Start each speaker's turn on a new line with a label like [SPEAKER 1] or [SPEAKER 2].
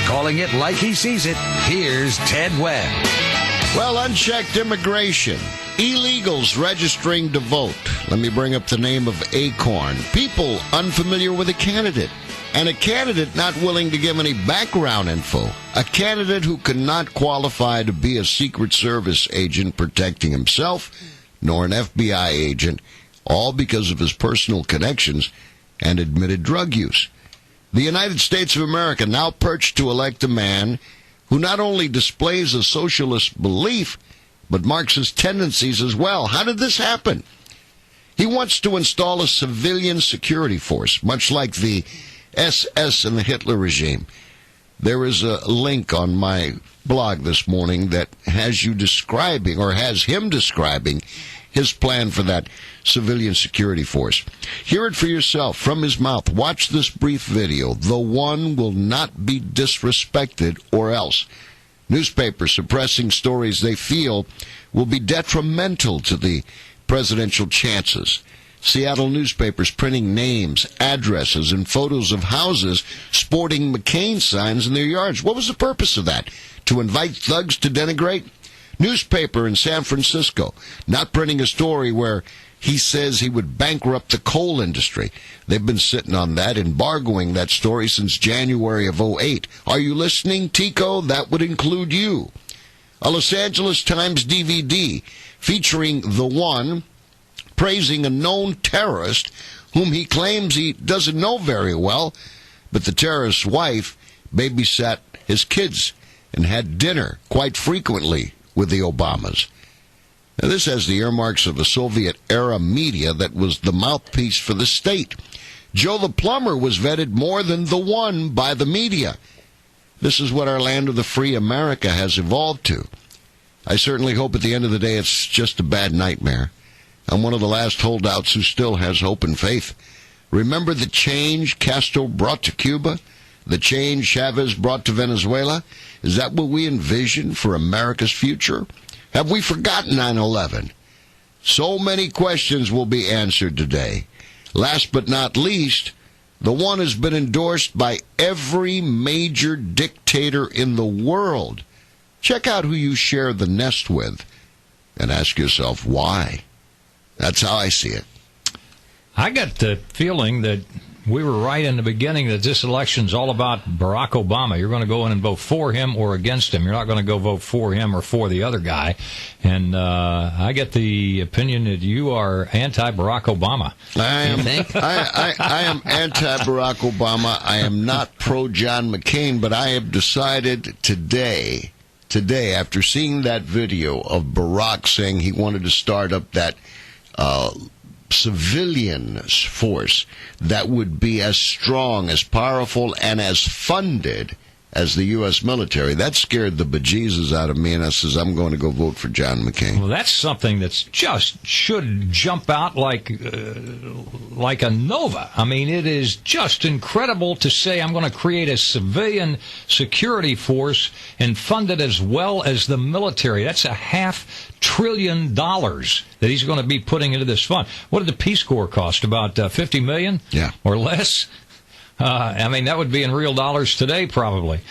[SPEAKER 1] Calling it like he sees it, here's Ted Webb.
[SPEAKER 2] Well, unchecked immigration, illegals registering to vote. Let me bring up the name of Acorn. People unfamiliar with a candidate, and a candidate not willing to give any background info. A candidate who cannot qualify to be a Secret Service agent protecting himself, nor an FBI agent, all because of his personal connections and admitted drug use. The United States of America now perched to elect a man who not only displays a socialist belief, but Marxist tendencies as well. How did this happen? He wants to install a civilian security force, much like the SS in the Hitler regime. There is a link on my blog this morning that has you describing, or has him describing, his plan for that civilian security force. Hear it for yourself from his mouth. Watch this brief video. The one will not be disrespected or else. Newspapers suppressing stories they feel will be detrimental to the presidential chances. Seattle newspapers printing names, addresses, and photos of houses sporting McCain signs in their yards. What was the purpose of that? To invite thugs to denigrate? Newspaper in San Francisco not printing a story where he says he would bankrupt the coal industry. They've been sitting on that, embargoing that story since January of 2008. Are you listening, Tico? That would include you. A Los Angeles Times DVD featuring the one praising a known terrorist whom he claims he doesn't know very well, but the terrorist's wife babysat his kids and had dinner quite frequently with the Obamas. Now, this has the earmarks of a Soviet-era media that was the mouthpiece for the state. Joe the Plumber was vetted more than the one by the media. This is what our land of the free America has evolved to. I certainly hope at the end of the day it's just a bad nightmare. I'm one of the last holdouts who still has hope and faith. Remember the change Castro brought to Cuba? The change Chavez brought to Venezuela? Is that what we envision for America's future? Have we forgotten 9/11? So many questions will be answered today. Last but not least, the one has been endorsed by every major dictator in the world. Check out who you share the nest with and ask yourself why. That's how I see it.
[SPEAKER 3] I got the feeling that we were right in the beginning that this election's all about Barack Obama. You're going to go in and vote for him or against him. You're not going to go vote for him or for the other guy. And I get the opinion that you are anti-Barack Obama.
[SPEAKER 2] I am anti-Barack Obama. I am not pro-John McCain, but I have decided today, after seeing that video of Barack saying he wanted to start up that civilian force that would be as strong, as powerful, and as funded as the U.S. military. That scared the bejesus out of me, and I says, I'm going to go vote for John McCain.
[SPEAKER 3] Well, that's something that's just should jump out like a nova. I mean, it is just incredible to say I'm going to create a civilian security force and fund it as well as the military. That's $500 billion that he's going to be putting into this fund. What did the Peace Corps cost? About $50 million?
[SPEAKER 2] Yeah.
[SPEAKER 3] Or less? I mean, that would be in real dollars today, probably.